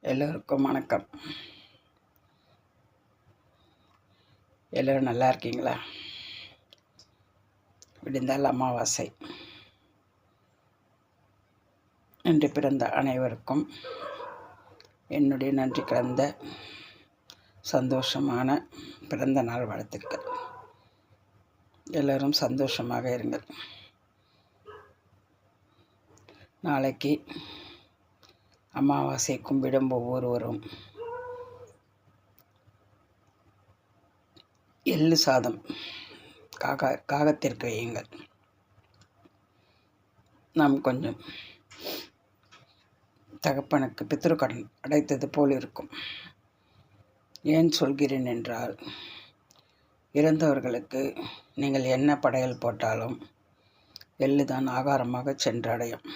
எல்லோருக்கும் வணக்கம். எல்லோரும் நல்லா இருக்கீங்களா? விடிந்தால் அமாவாசை. இன்று பிறந்த அனைவருக்கும் என்னுடைய நன்றி கலந்த சந்தோஷமான பிறந்த நாள் வாழ்த்துக்கள். எல்லோரும் சந்தோஷமாக இருங்கள். நாளைக்கு அமாவாசை கும்பிடும் ஒவ்வொருவரும் எள்ளு சாதம் காகத்திற்கு வையுங்கள். நாம் கொஞ்சம் தகப்பனுக்கு பித்ருக்கடன் அடைத்தது போல் இருக்கும். ஏன் சொல்கிறேன் என்றால், இறந்தவர்களுக்கு நீங்கள் என்ன படையல் போட்டாலும் எள்ளுதான் ஆகாரமாக சென்றடையும்.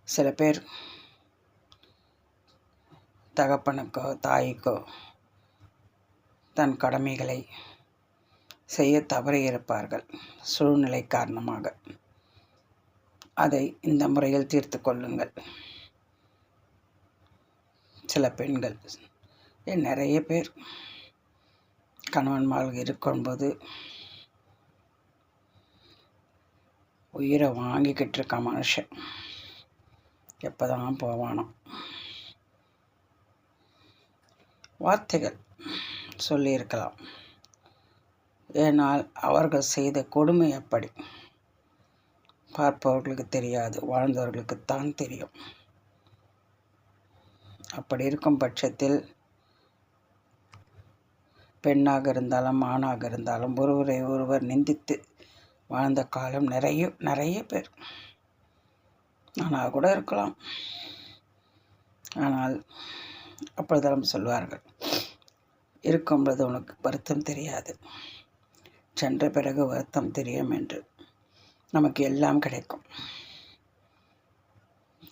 சில பேர் தகப்பனுக்கோ தாய்க்கோ தன் கடமைகளை செய்ய தவறியிருப்பார்கள் சூழ்நிலை காரணமாக. அதை இந்த முறையில் தீர்த்து கொள்ளுங்கள். சில பெண்கள், நிறைய பேர் கணவன்மார்கள் இருக்கும்போது உயிரை வாங்கிக்கிட்டு இருக்க மனுஷன் எப்போதான் போவானோ. வார்த்தைகள் சொல்லியிருக்கலாம், ஏனால் அவர்கள் செய்த கொடுமை எப்படி பார்ப்பவர்களுக்கு தெரியாது, வாழ்ந்தவர்களுக்குத்தான் தெரியும். அப்படி இருக்கும் பட்சத்தில் பெண்ணாக இருந்தாலும் ஆணாக இருந்தாலும் ஒருவரை ஒருவர் நிந்தித்து வாழ்ந்த காலம் நிறைய பேர். ஆனால் கூட இருக்கலாம். ஆனால் அப்பொழுதெல்லாம் சொல்வார்கள், இருக்கும்பொழுது உனக்கு வருத்தம் தெரியாது, சென்ற பிறகு வருத்தம் தெரியும் என்று. நமக்கு எல்லாம் கிடைக்கும்.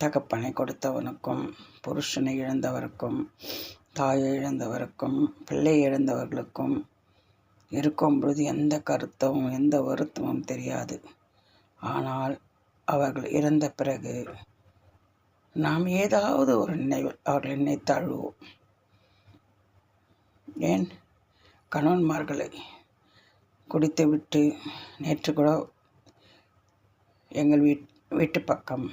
தகப்பனை கொடுத்தவனுக்கும், புருஷனை இழந்தவருக்கும், தாயை இழந்தவருக்கும், பிள்ளை இழந்தவர்களுக்கும் இருக்கும் பொழுது எந்த கருத்தும் எந்த வருத்தமும் தெரியாது. ஆனால் அவர்கள் இறந்த பிறகு நாம் ஏதாவது ஒரு நினைவில் அவர்கள் நினைத்து அழுவோம். ஏன் கணவன்மார்களை குடித்துவிட்டு, நேற்று கூட எங்கள் வீட்டு பக்கம்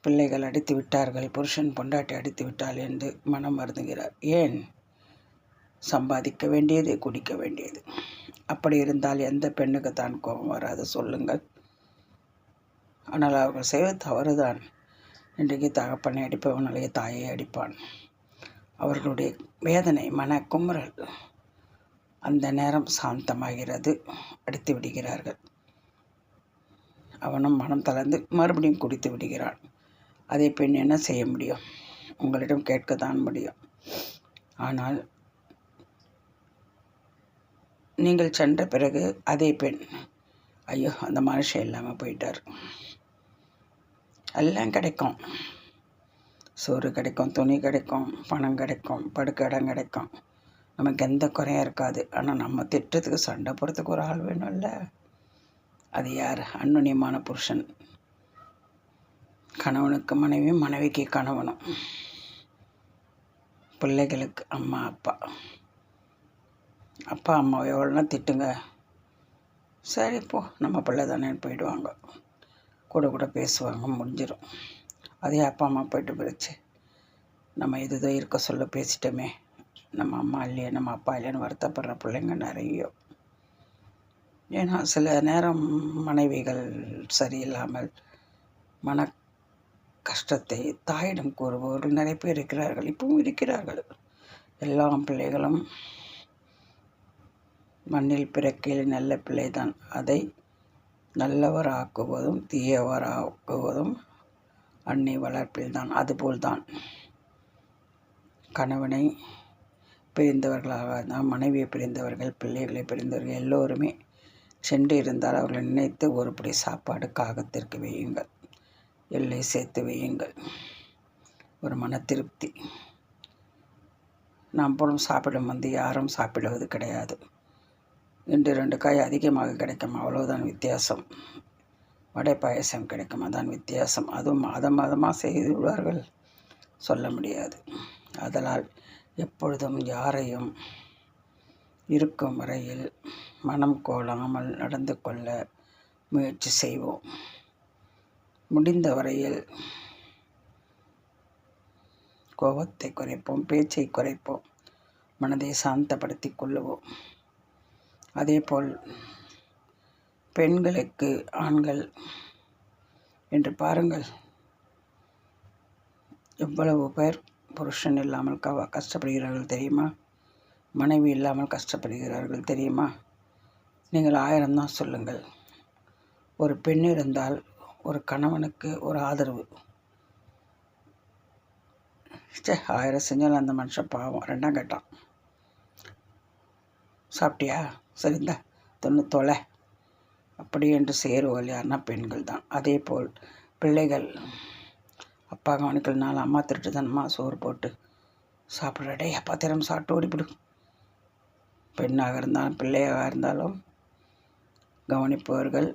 பிள்ளைகள் அடித்து விட்டார்கள், புருஷன் பொண்டாட்டி அடித்து விட்டாள் என்று மனம் வருந்துகிறார். ஏன்? சம்பாதிக்க வேண்டியது, குடிக்க வேண்டியது. அப்படி இருந்தால் எந்த பெண்ணுக்கு தான் கோபம் வராது சொல்லுங்கள்? ஆனால் அவர்கள் செய்வது தவறுதான். இன்றைக்கு தகப்பனை அடிப்பவன் அல்லது தாயை அடிப்பான். அவர்களுடைய வேதனை, மன குமுறல் அந்த நேரம் சாந்தமாகிறது, அடித்து விடுகிறார்கள். அவனும் மனம் தளர்ந்து மறுபடியும் குடித்து விடுகிறான். அதே பெண் என்ன செய்ய முடியும்? உங்களிடம் கேட்கத்தான் முடியும். ஆனால் நீங்கள் சென்ற பிறகு அதே பெண், ஐயோ அந்த மனுஷன் இல்லாமல் போயிட்டார். எல்லாம் கிடைக்கும். சோறு கிடைக்கும், துணி கிடைக்கும், பணம் கிடைக்கும், படுக்க இடம் கிடைக்கும். நமக்கு எந்த குறையும் இருக்காது. ஆனால் நம்ம திட்டத்துக்கு சண்டை போகிறதுக்கு ஒரு ஆள் வேணும்ல. அது யார்? அன்னுனியமான புருஷன். கணவனுக்கு மனைவி, மனைவிக்கு கணவனும், பிள்ளைகளுக்கு அம்மா அப்பா. அப்பா அம்மாவை எவ்வளோனா திட்டுங்க, சரி போ நம்ம பிள்ளை தானே போயிடுவாங்க, கூட பேசுவாங்க, முடிஞ்சிடும். அதே அப்பா அம்மா போயிட்டு போயிடுச்சு, நம்ம இதுதோ இருக்க சொல்ல பேசிட்டோமே, நம்ம அம்மா இல்லையே நம்ம அப்பா இல்லைன்னு வருத்தப்படுற பிள்ளைங்க நிறைய. ஏன்னா சில நேரம் மனைவிகள் சரியில்லாமல் மன கஷ்டத்தை தாயிடம் கூறுபவர்கள் நிறைய பேர் இருக்கிறார்கள், இப்பவும் இருக்கிறார்கள். எல்லா பிள்ளைகளும் மண்ணில் பிறக்கையில் நல்ல பிள்ளைதான். அதை நல்லவராக்குவதும் தீயவராக்குவதும் அன்னை வளர்ப்பில்தான். அதுபோல்தான் கணவனை பிரிந்தவர்களாக தான் மனைவியை பிரிந்தவர்கள், பிள்ளைகளை பிரிந்தவர்கள் எல்லோருமே சென்று இருந்தால் அவர்களை நினைத்து ஒருபடி சாப்பாடு காகத்திற்கு வையுங்கள், எள்ளை சேர்த்து வையுங்கள். ஒரு மன திருப்தி. நாம் போலும் சாப்பிடும் யாரும் சாப்பிடுவது கிடையாது. 2 காய் அதிகமாக கிடைக்கும், அவ்வளோதான் வித்தியாசம். வடை பாயசம் கிடைக்கும். அதான் வித்தியாசம். அதுவும் மாதம் மாதமாக செய்து விடுவார்கள், சொல்ல முடியாது. அதனால் எப்பொழுதும் யாரையும் இருக்கும் வரையில் மனம் கோலாமல் நடந்து கொள்ள முயற்சி செய்வோம். முடிந்த வரையில் கோபத்தை குறைப்போம், பேச்சை குறைப்போம், மனதை சாந்தப்படுத்தி கொள்ளுவோம். அதேபோல் பெண்களுக்கு ஆண்கள் என்று பாருங்கள், எவ்வளவு பேர் புருஷன் இல்லாமல் கஷ்டப்படுகிறார்கள் தெரியுமா? மனைவி இல்லாமல் கஷ்டப்படுகிறார்கள் தெரியுமா? நீங்கள் 1000 தான் சொல்லுங்கள். ஒரு பெண் இருந்தால் ஒரு கணவனுக்கு ஒரு ஆதரவு. 1000 செஞ்சாலும் அந்த மனுஷன் பாவம். 2ஆம் கேட்டான், சாப்பிட்டியா, சரிந்தா தொலை அப்படி என்று சேருவல் யாருன்னா பெண்கள் தான். அதே போல் பிள்ளைகள் அப்பா கவனிக்கலனால அம்மா திருட்டுதானம்மா சோறு போட்டு சாப்பிட்றடே, அப்பா திறமை சாப்பிட்டு ஓடிப்பிடு. பெண்ணாக இருந்தாலும் பிள்ளையாக இருந்தாலும் கவனிப்பவர்கள்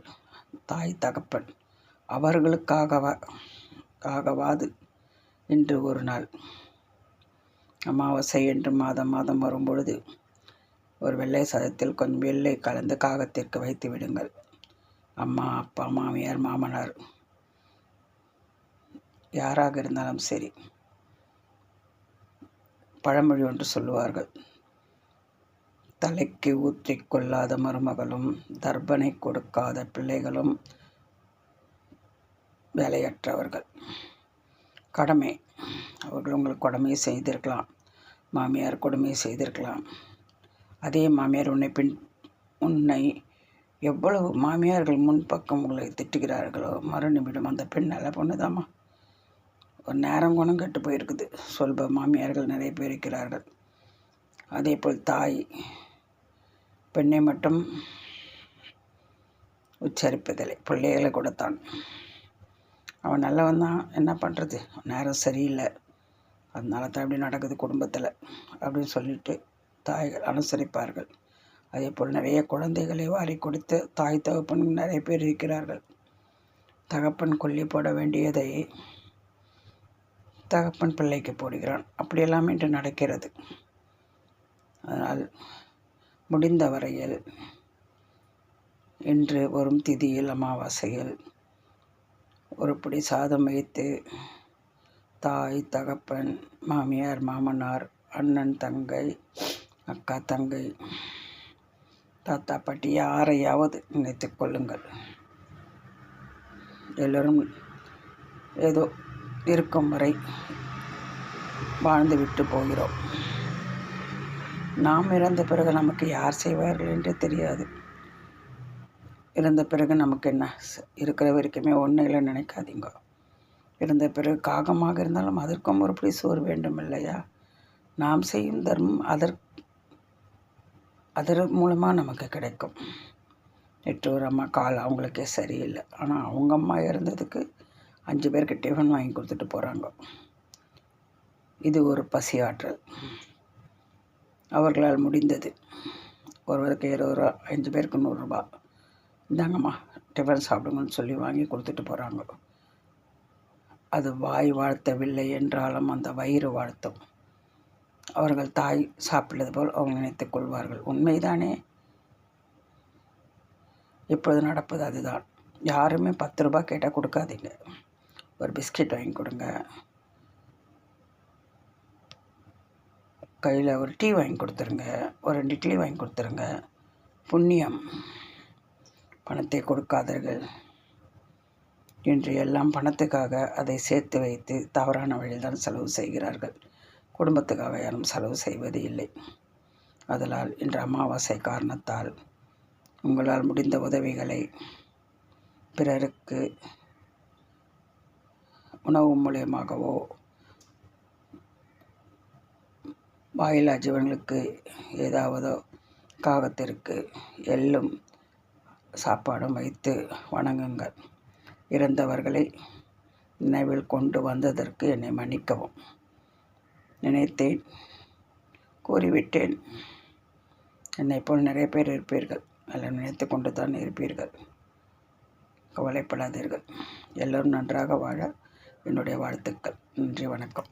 தாய் தகப்பன். அவர்களுக்காகவாது இன்று ஒரு நாள் அமாவாசை என்று மாதம் மாதம் வரும்பொழுது ஒரு வெள்ளை சாதத்தில் கொஞ்சம் வெள்ளை கலந்து காகத்திற்கு வைத்து விடுங்கள். அம்மா, அப்பா, மாமியார், மாமனார் யாராக இருந்தாலும் சரி. பழமொழி ஒன்று சொல்லுவார்கள், தலைக்கு ஊற்றிக் கொள்ளாத மருமகளும் தர்பனை கொடுக்காத பிள்ளைகளும் வேலையற்றவர்கள். கடமை, அவர்கள் உங்களுக்கு கொடுமையை செய்திருக்கலாம், மாமியார் கொடுமையை செய்திருக்கலாம். அதே மாமியார் உன்னை எவ்வளவு மாமியார்கள் முன்பக்கம் உங்களை திட்டுகிறார்களோ மறுநிமிடம் அந்த பெண் நல்ல பொண்ணுதாம்மா, ஒரு நேரம் குணம் கெட்டு போயிருக்குது சொல்ப மாமியார்கள் நிறைய பேர் இருக்கிறார்கள். அதே போல் தாய் பெண்ணை மட்டும் உச்சரிப்பதில்லை, பிள்ளைகளை கொடுத்தான். அவன் நல்லவன் தான், என்ன பண்ணுறது, நேரம் சரியில்லை, அதனால தான் அப்படி நடக்குது குடும்பத்தில் அப்படின்னு சொல்லிட்டு தாய்கள் அனுசரிப்பார்கள். அதே போல் நிறைய குழந்தைகளை வாரி கொடுத்து தாய் தகப்பன் நிறைய பேர் இருக்கிறார்கள். தகப்பன் கொல்லி போட வேண்டியதை தகப்பன் பிள்ளைக்கு போடுகிறான். அப்படியெல்லாம் இன்று நடக்கிறது. அதனால் முடிந்த வரையில் இன்று வரும் திதியில் அமாவாசையில் ஒரு பிடி சாதம் வைத்து தாய் தகப்பன், மாமியார், மாமனார், அண்ணன், தங்கை, அக்கா, தங்கை, தாத்தா, பாட்டி யாரையாவது நினைத்து கொள்ளுங்கள். எல்லோரும் ஏதோ இருக்கும் வரை வாழ்ந்து விட்டு போகிறோம். நாம் இறந்த பிறகு நமக்கு யார் செய்வார்கள் என்றே தெரியாது. இறந்த பிறகு நமக்கு என்ன, இருக்கிற வரைக்குமே ஒன்றும் இல்லை நினைக்காதீங்க. இறந்த பிறகு காகமாக இருந்தாலும் அதற்கும் ஒரு பிடி சோறு வேண்டும் இல்லையா? நாம் செய்யும் தர்மம் அதர் மூலமாக நமக்கு கிடைக்கும். நெற்றூர் அம்மா கால் அவங்களுக்கே சரியில்லை, ஆனால் அவங்க அம்மா இறந்ததுக்கு 5 பேருக்கு டிஃபன் வாங்கி கொடுத்துட்டு போகிறாங்க. இது ஒரு பசி ஆற்றல். அவர்களால் முடிந்தது. ஒருவருக்கு 20 ரூபா, 5 பேருக்கு 100 ரூபா, இந்தாங்கம்மா டிஃபன் சாப்பிடுங்கன்னு சொல்லி வாங்கி கொடுத்துட்டு போகிறாங்க. அது வாய் வாழ்த்தவில்லை என்றாலும் அந்த வயிறு வாழ்த்தும். அவர்கள் தாய் சாப்பிட்டது போல் அவங்க நினைத்துக் கொள்வார்கள். உண்மைதானே? இப்பொழுது நடப்பது அதுதான். யாருமே 10 ரூபா கேட்டால் கொடுக்காதீங்க. ஒரு பிஸ்கெட் வாங்கி கொடுங்க, கையில் ஒரு டீ வாங்கி கொடுத்துருங்க, ஒரு 2 இட்லி வாங்கி கொடுத்துருங்க. புண்ணியம். பணத்தை கொடுக்காதீர்கள். இன்று எல்லாம் பணத்துக்காக அதை சேர்த்து வைத்து தவறான வழியில் செலவு செய்கிறார்கள். குடும்பத்துக்காக யாரும் செலவு செய்வது இல்லை. அதனால் இன்று அமாவாசை காரணத்தால் உங்களால் முடிந்த உதவிகளை பிறருக்கு உணவு மூலியமாகவோ வாயிலா ஜீவன்களுக்கு ஏதாவதோ காகத்திற்கு எள்ளும் சாப்பாடும் வைத்து வணங்குங்கள். இறந்தவர்களை நினைவில் கொண்டு வந்ததற்கு என்னை மன்னிக்கவும். நினைத்தேன், கூறிவிட்டேன். என்னை போல் நிறைய பேர் இருப்பீர்கள். அதில் நினைத்து கொண்டு தான் இருப்பீர்கள். கவலைப்படாதீர்கள். எல்லோரும் நன்றாக வாழ என்னுடைய வாழ்த்துக்கள். நன்றி, வணக்கம்.